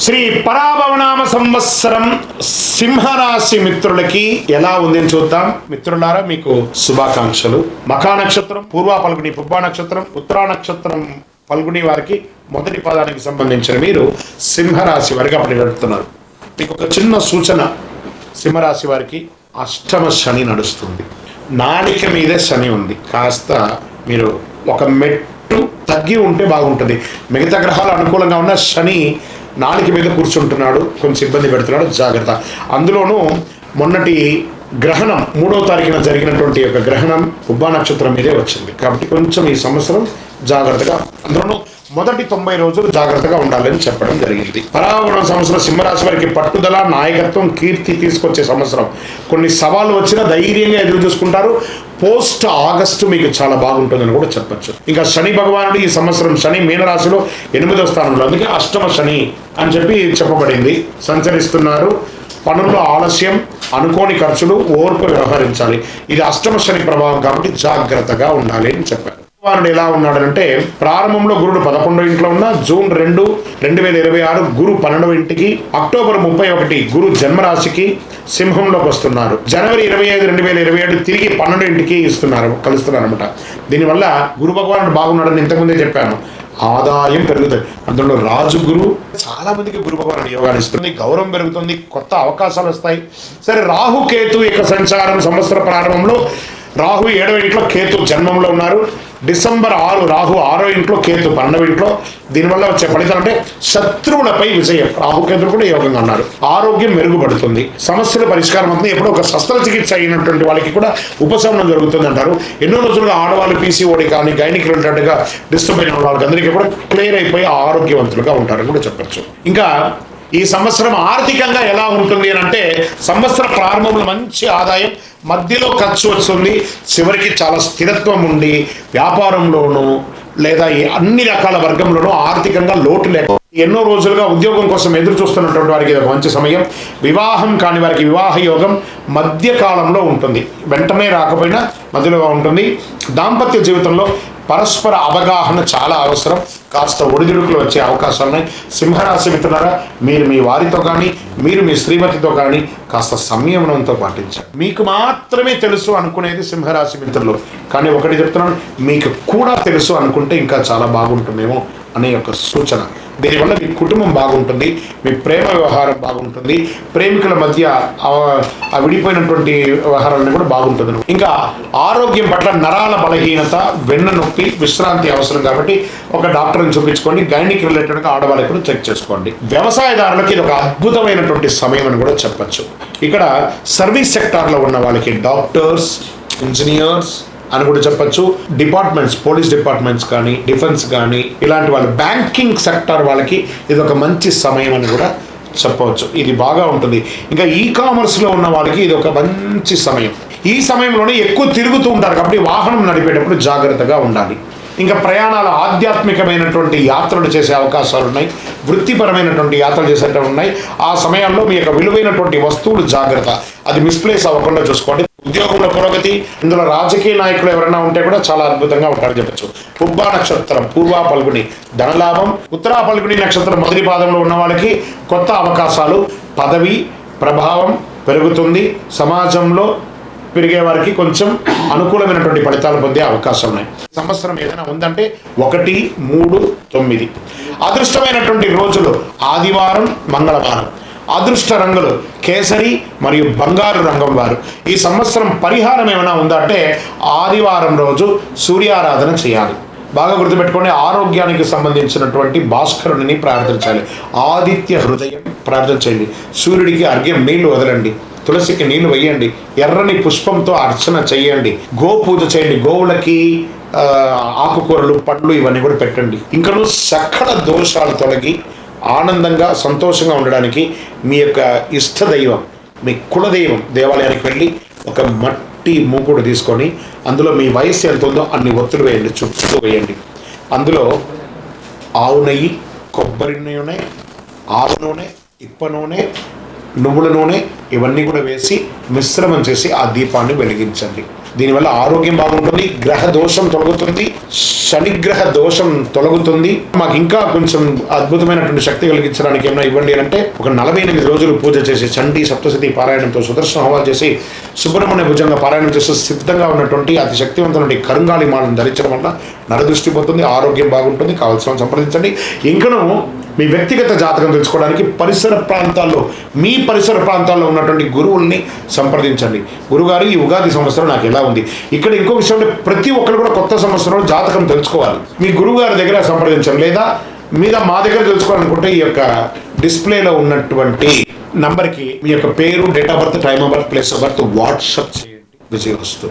శ్రీ పరాభవనామ సంవత్సరం సింహరాశి మిత్రులకి ఎలా ఉంది అని చూద్దాం. మిత్రులారా, మీకు శుభాకాంక్షలు. మఖా నక్షత్రం, పూర్వ పల్గుని, పుబ్బా నక్షత్రం, ఉత్తరా నక్షత్రం పల్గుని వారికి మొదటి పాదానికి సంబంధించిన మీరు సింహరాశి వారికి అప్పుడు గడుపుతున్నారు. మీకు ఒక చిన్న సూచన, సింహరాశి వారికి అష్టమ శని నడుస్తుంది. నాలిక మీద శని ఉంది. కాస్త మీరు ఒక మెట్టు తగ్గి ఉంటే బాగుంటుంది. మిగతా గ్రహాలు అనుకూలంగా ఉన్న శని నాలిక మీద కూర్చుంటున్నాడు, కొంచెం ఇబ్బంది పెడుతున్నాడు, జాగ్రత్త. అందులోనూ మొన్నటి గ్రహణం 3వ తారీఖున జరిగినటువంటి యొక్క గ్రహణం ఉబ్బా నక్షత్రం మీదే వచ్చింది. కాబట్టి కొంచెం ఈ సంవత్సరం జాగ్రత్తగా, అందులోనూ మొదటి 90 రోజులు జాగ్రత్తగా ఉండాలని చెప్పడం జరిగింది. పరాభవన సంవత్సరం సింహరాశి వారికి పట్టుదల, నాయకత్వం, కీర్తి తీసుకొచ్చే సంవత్సరం. కొన్ని సవాళ్ళు వచ్చినా ధైర్యంగా ఎదురు చూసుకుంటారు. పోస్ట్ ఆగస్టు మీకు చాలా బాగుంటుందని కూడా చెప్పచ్చు. ఇంకా శని భగవానుడు ఈ సంవత్సరం శని మీనరాశిలో 8వ స్థానంలో, అందుకే అష్టమ శని అని చెప్పి చెప్పబడింది, సంచరిస్తున్నారు. పనుల్లో ఆలస్యం, అనుకోని ఖర్చులు, ఓర్పు వ్యవహరించాలి. ఇది అష్టమ శని ప్రభావం కాబట్టి జాగ్రత్తగా ఉండాలి అని చెప్పారు. భగవానుడు ఎలా ఉన్నాడంటే, ప్రారంభంలో గురుడు 11వ ఇంట్లో ఉన్న, జూన్ 2, 2026 గురు 12వ ఇంటికి, అక్టోబర్ 31 గురు జన్మరాశికి సింహంలోకి వస్తున్నారు. జనవరి 25, 2027 తిరిగి 12వ ఇంటికి కలుస్తున్నారు అనమాట. దీనివల్ల గురు భగవానుడు బాగున్నాడని ఇంతకుముందే చెప్పాను. ఆదాయం పెరుగుతుంది. అందులో రాజు గురు చాలా మందికి గురు భగవానుడు యోగాన్ని ఇస్తుంది. గౌరవం పెరుగుతుంది, కొత్త అవకాశాలు వస్తాయి. సరే, రాహు కేతు యొక్క సంచారం సంవత్సర ప్రారంభంలో రాహు 7వ ఇంట్లో, కేతు జన్మంలో ఉన్నారు. డిసెంబర్ 6 రాహు 6వ ఇంట్లో, కేతు 12వ ఇంట్లో. దీనివల్ల వచ్చే ఫలితం అంటే శత్రువులపై విజయం. రాహుకేతులు కూడా యోగంగా ఉన్నారు. ఆరోగ్యం మెరుగుపడుతుంది, సమస్యల పరిష్కారం అవుతుంది. ఎప్పుడో ఒక శస్త్రచికిత్స అయినటువంటి వాళ్ళకి కూడా ఉపశమనం జరుగుతుంది అంటారు. ఎన్నో రోజులుగా ఆడవాళ్ళు పీసీఓడి కానీ గైనిక్ రిలేటెడ్గా డిస్టర్బ్ అయిన వాళ్ళకి అందరికీ కూడా క్లియర్ అయిపోయి ఆరోగ్యవంతులుగా ఉంటారని కూడా చెప్పచ్చు. ఇంకా ఈ సంవత్సరం ఆర్థికంగా ఎలా ఉంటుంది అని అంటే, సంవత్సర ప్రారంభంలో మంచి ఆదాయం, మధ్యలో ఖర్చు వస్తుంది, చివరికి చాలా స్థిరత్వం ఉండి వ్యాపారంలోనూ లేదా అన్ని రకాల వర్గంలోనూ ఆర్థికంగా లోటు లేక ఎన్నో రోజులుగా ఉద్యోగం కోసం ఎదురు చూస్తున్నటువంటి వారికి ఇది ఒక మంచి సమయం. వివాహం కాని వారికి వివాహ యోగం మధ్యకాలంలో ఉంటుంది, వెంటనే రాకపోయినా మధ్యలో ఉంటుంది. దాంపత్య జీవితంలో పరస్పర అవగాహన చాలా అవసరం. కాస్త ఒడిదుడుకులు వచ్చే అవకాశాలు ఉన్నాయి. సింహరాశి మిత్రులారా, మీరు మీ వారితో కానీ, మీరు మీ శ్రీమతితో కానీ కాస్త సంయమనంతో పాటించాలి. మీకు మాత్రమే తెలుసు అనుకునేది సింహరాశి మిత్రులు, కానీ ఒకటి చెప్తున్నాను, మీకు కూడా తెలుసు అనుకుంటే ఇంకా చాలా బాగుంటుందేమో అనే ఒక సూచన. దీనివల్ల మీ కుటుంబం బాగుంటుంది, మీ ప్రేమ వ్యవహారం బాగుంటుంది, ప్రేమికుల మధ్య ఆ విడిపోయినటువంటి వ్యవహారాలను కూడా బాగుంటుంది. ఇంకా ఆరోగ్యం పట్ల నరాల బలహీనత, వెన్న నొప్పి, విశ్రాంతి అవసరం కాబట్టి ఒక డాక్టర్ని చూపించుకోండి. గైనిక్ రిలేటెడ్గా ఆడవాళ్ళకి కూడా చెక్ చేసుకోండి. వ్యవసాయదారులకు ఇది ఒక అద్భుతమైనటువంటి సమయం అని కూడా చెప్పచ్చు. ఇక్కడ సర్వీస్ సెక్టార్లో ఉన్న వాళ్ళకి డాక్టర్స్, ఇంజనీర్స్ అని కూడా చెప్పచ్చు. డిపార్ట్మెంట్స్, పోలీస్ డిపార్ట్మెంట్స్ కానీ, డిఫెన్స్ కానీ, ఇలాంటి వాళ్ళు, బ్యాంకింగ్ సెక్టార్ వాళ్ళకి ఇది ఒక మంచి సమయం అని కూడా చెప్పవచ్చు. ఇది బాగా ఉంటుంది. ఇంకా కామర్స్లో ఉన్న వాళ్ళకి ఇది ఒక మంచి సమయం. ఈ సమయంలోనే ఎక్కువ తిరుగుతూ ఉంటారు కాబట్టి వాహనం నడిపేటప్పుడు జాగ్రత్తగా ఉండాలి. ఇంకా ప్రయాణాలు, ఆధ్యాత్మికమైనటువంటి యాత్రలు చేసే అవకాశాలు ఉన్నాయి, వృత్తిపరమైనటువంటి యాత్రలు చేసేటవి ఉన్నాయి. ఆ సమయాల్లో మీ యొక్క విలువైనటువంటి వస్తువులు జాగ్రత్త, అది మిస్ప్లేస్ అవ్వకుండా చూసుకోండి. ఉద్యోగంలో పురోగతి, ఇందులో రాజకీయ నాయకులు ఎవరైనా ఉంటే కూడా చాలా అద్భుతంగా ఉంటారని చెప్పచ్చు. పుబ్బా నక్షత్రం, పూర్వ పల్గుని ధనలాభం, ఉత్తరా పల్గుని నక్షత్రం మొదటి పాదంలో ఉన్న వాళ్ళకి కొత్త అవకాశాలు, పదవి ప్రభావం పెరుగుతుంది. సమాజంలో పెరిగే వారికి కొంచెం అనుకూలమైనటువంటి ఫలితాలు పొందే అవకాశం ఉన్నాయి. సంవత్సరం ఏదైనా ఉందంటే 1, 3, 9 అదృష్టమైనటువంటి రోజులు ఆదివారం, మంగళవారం. అదృష్ట రంగులు కేసరి మరియు బంగారు రంగం వారు. ఈ సంవత్సరం పరిహారం ఏమైనా ఉందంటే ఆదివారం రోజు సూర్యారాధన చేయాలి. బాగా గుర్తుపెట్టుకోండి, ఆరోగ్యానికి సంబంధించినటువంటి భాస్కరుడిని ప్రార్థించాలి. ఆదిత్య హృదయం ప్రార్థన చేయండి. సూర్యుడికి అర్ఘ్యం నీళ్లు వదలండి, తులసికి నీళ్లు వేయండి, ఎర్రని పుష్పంతో అర్చన చేయండి, గో పూజ చేయండి, గోవులకి ఆకుకూరలు, పండ్లు ఇవన్నీ కూడా పెట్టండి. ఇంకా సకల దోషాలు తొలగి ఆనందంగా, సంతోషంగా ఉండడానికి మీ యొక్క ఇష్టదైవం, మీ కులదైవం దేవాలయానికి వెళ్ళి ఒక మట్టి మూకుడు తీసుకొని అందులో మీ వయస్సు ఎంత ఉందో అన్ని ఒత్తులు వేయండి, చుట్టూ వేయండి. అందులో ఆవు నెయ్యి, కొబ్బరి నూనె, ఆవు నూనె, ఇప్ప నూనె, నువ్వుల నూనె ఇవన్నీ కూడా వేసి మిశ్రమం చేసి ఆ దీపాన్ని వెలిగించండి. దీనివల్ల ఆరోగ్యం బాగుంటుంది, గ్రహ దోషం తొలగుతుంది, శనిగ్రహ దోషం తొలగుతుంది, మాకు ఇంకా కొంచెం అద్భుతమైనటువంటి శక్తి కలిగించడానికి ఏమైనా ఇవ్వండి అంటే ఒక 48 రోజులు పూజ చేసి చండీ సప్తశతి పారాయణంతో సుదర్శన హోమాలు చేసి సుబ్రహ్మణ్య భుజంగా పారాయణం చేస్తూ సిద్ధంగా ఉన్నటువంటి అతి శక్తివంతమైన కరుంగాళి మాలను ధరించడం వల్ల నరదృష్టి పోతుంది, ఆరోగ్యం బాగుంటుంది. కావాల్సిన సంప్రదించండి. ఇంకను మీ వ్యక్తిగత జాతకం తెలుసుకోవడానికి మీ పరిసర ప్రాంతాల్లో ఉన్నటువంటి గురువుల్ని సంప్రదించండి. గురుగారు ఈ ఉగాది సంవత్సరం నాకు ఎలా ఉంది. ఇక్కడ ఇంకో విషయం అంటే ప్రతి ఒక్కరు కూడా కొత్త సంవత్సరంలో జాతకం తెలుసుకోవాలి. మీ గురువు గారి దగ్గర సంప్రదించండి, లేదా మా దగ్గర తెలుసుకోవాలనుకుంటే ఈ యొక్క డిస్ప్లేలో ఉన్నటువంటి నంబర్కి మీ యొక్క పేరు, date of birth, time of birth, place of birth WhatsApp చేయండి. విజయవస్తు.